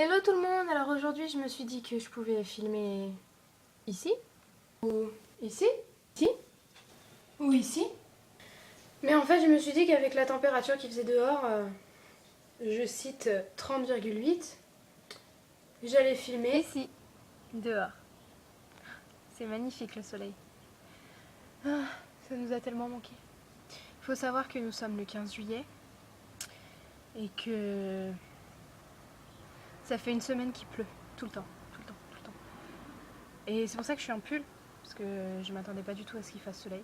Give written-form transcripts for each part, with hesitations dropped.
Hello tout le monde, alors aujourd'hui je me suis dit que je pouvais filmer ici, ou ici, ici, ou ici. Mais en fait je me suis dit qu'avec la température qu'il faisait dehors, je cite 30,8, j'allais filmer ici, dehors. C'est magnifique le soleil. Ah, ça nous a tellement manqué. Il faut savoir que nous sommes le 15 juillet et que ça fait une semaine qu'il pleut, tout le temps, tout le temps, tout le temps. Et c'est pour ça que je suis en pull, parce que je m'attendais pas du tout à ce qu'il fasse soleil.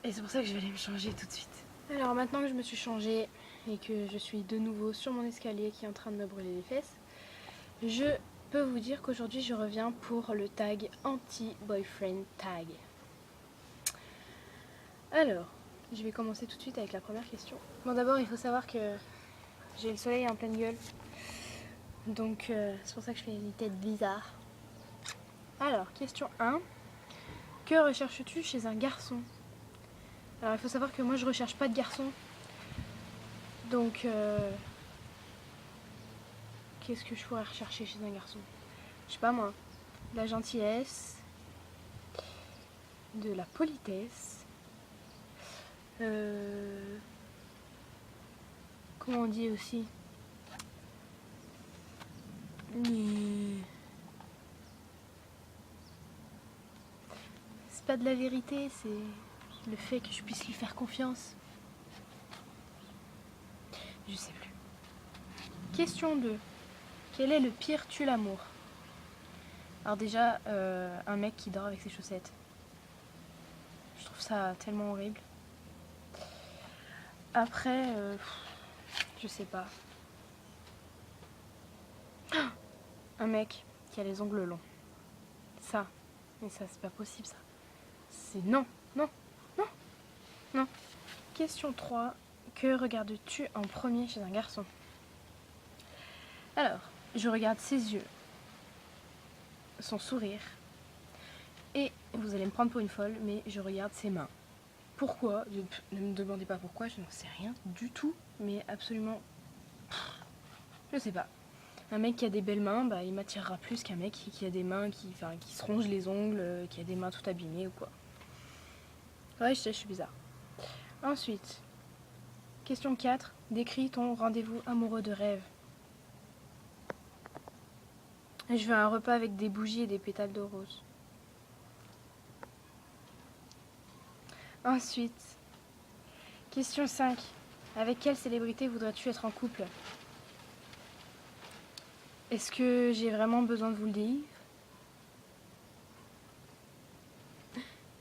Et c'est pour ça que je vais aller me changer tout de suite. Alors maintenant que je me suis changée et que je suis de nouveau sur mon escalier qui est en train de me brûler les fesses, je peux vous dire qu'aujourd'hui je reviens pour le tag anti-boyfriend tag. Alors, je vais commencer tout de suite avec la première question. Bon, d'abord il faut savoir que j'ai le soleil en pleine gueule. Donc c'est pour ça que je fais une tête bizarre. Alors, question 1. Que recherches-tu chez un garçon? Alors il faut savoir que moi je recherche pas de garçon. Donc qu'est-ce que je pourrais rechercher chez un garçon? Je sais pas moi. De la gentillesse, de la politesse. Comment on dit aussi? C'est pas de la vérité, c'est le fait que je puisse lui faire confiance. Je sais plus. Question 2. Quel est le pire tue l'amour? Alors déjà, un mec qui dort avec ses chaussettes. Je trouve ça tellement horrible. Après, je sais pas. Un mec qui a les ongles longs. Ça, mais ça c'est pas possible ça. C'est non, non, non, non. Question 3. Que regardes-tu en premier chez un garçon? Alors, je regarde ses yeux, son sourire, et vous allez me prendre pour une folle, mais je regarde ses mains. Pourquoi? Ne me demandez pas pourquoi, je n'en sais rien du tout, mais absolument... Je sais pas. Un mec qui a des belles mains, bah, il m'attirera plus qu'un mec qui a des mains qui se rongent les ongles, qui a des mains tout abîmées ou quoi. Ouais, je sais, je suis bizarre. Ensuite, question 4. Décris ton rendez-vous amoureux de rêve. Je veux un repas avec des bougies et des pétales de rose. Ensuite, question 5. Avec quelle célébrité voudrais-tu être en couple? Est-ce que j'ai vraiment besoin de vous le dire?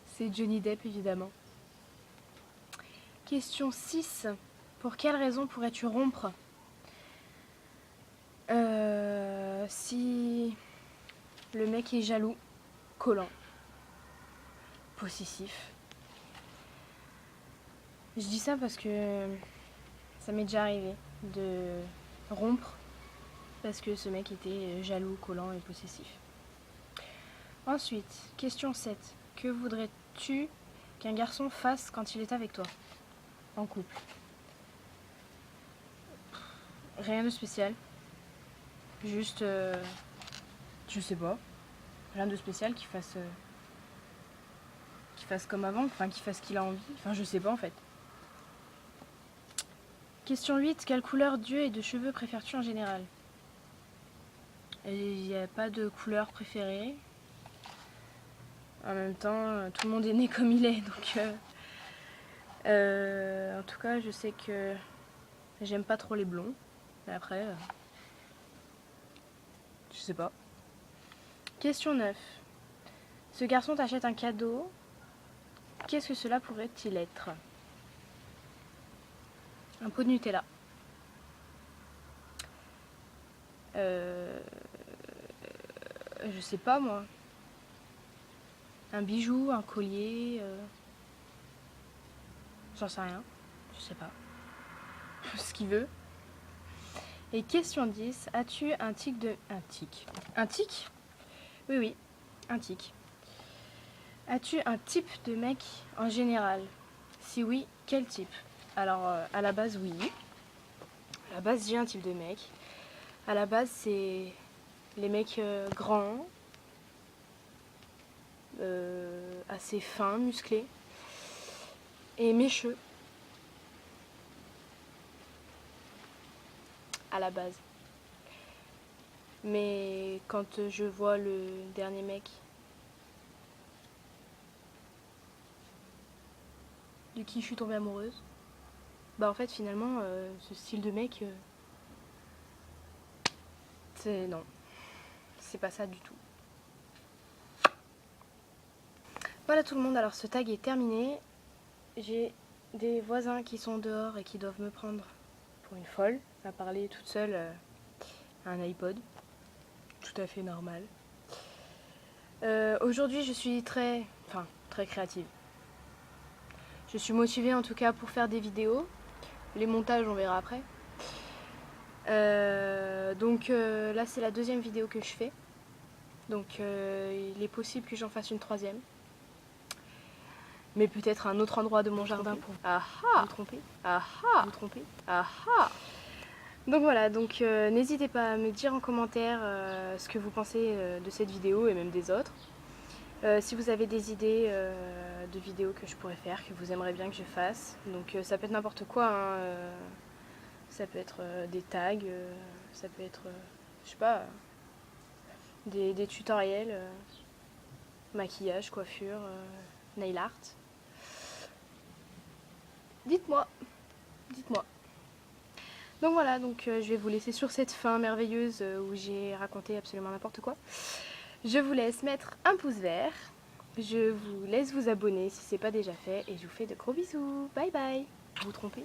C'est Johnny Depp, évidemment. Question 6. Pour quelle raison pourrais-tu rompre? Si le mec est jaloux, collant, possessif. Je dis ça parce que ça m'est déjà arrivé de rompre parce que ce mec était jaloux, collant et possessif. Ensuite, question 7. Que voudrais-tu qu'un garçon fasse quand il est avec toi, en couple? Rien de spécial. Juste, je sais pas, rien de spécial qu'il fasse comme avant, enfin qu'il fasse ce qu'il a envie, enfin je sais pas en fait. Question 8. Quelle couleur d'yeux et de cheveux préfères-tu en général? Il n'y a pas de couleur préférée. En même temps, tout le monde est né comme il est, donc... en tout cas, je sais que j'aime pas trop les blonds. Mais après, je sais pas. Question 9. Ce garçon t'achète un cadeau. Qu'est-ce que cela pourrait-il être? Un pot de Nutella. Je sais pas moi. Un bijou, un collier. J'en sais rien. Je sais pas. Ce qu'il veut. Et question 10. As-tu un tic de... Un tic? Un tic? Oui, oui. Un tic. As-tu un type de mec en général? Si oui, quel type? Alors, à la base, oui. À la base, j'ai un type de mec. À la base, c'est les mecs grands, assez fins, musclés et mécheux. À la base. Mais quand je vois le dernier mec de qui je suis tombée amoureuse, bah en fait finalement ce style de mec c'est non, c'est pas ça du tout. Voilà tout le monde, alors ce tag est terminé. J'ai des voisins qui sont dehors et qui doivent me prendre pour une folle à parler toute seule à un iPod. Tout à fait normal. Aujourd'hui je suis très créative. Je suis motivée en tout cas pour faire des vidéos. Les montages on verra après. Donc là c'est la deuxième vidéo que je fais. Donc il est possible que j'en fasse une troisième. Mais peut-être un autre endroit de mon jardin pour vous tromper. Vous tromper. Donc voilà, donc n'hésitez pas à me dire en commentaire ce que vous pensez de cette vidéo et même des autres. Si vous avez des idées de vidéos que je pourrais faire, que vous aimeriez bien que je fasse. Donc ça peut être n'importe quoi, hein, ça peut être des tags, ça peut être, je sais pas, des tutoriels, maquillage, coiffure, nail art. Dites-moi. Donc voilà, donc je vais vous laisser sur cette fin merveilleuse où j'ai raconté absolument n'importe quoi. Je vous laisse mettre un pouce vert. Je vous laisse vous abonner si ce n'est pas déjà fait et je vous fais de gros bisous. Bye bye. Vous trompez.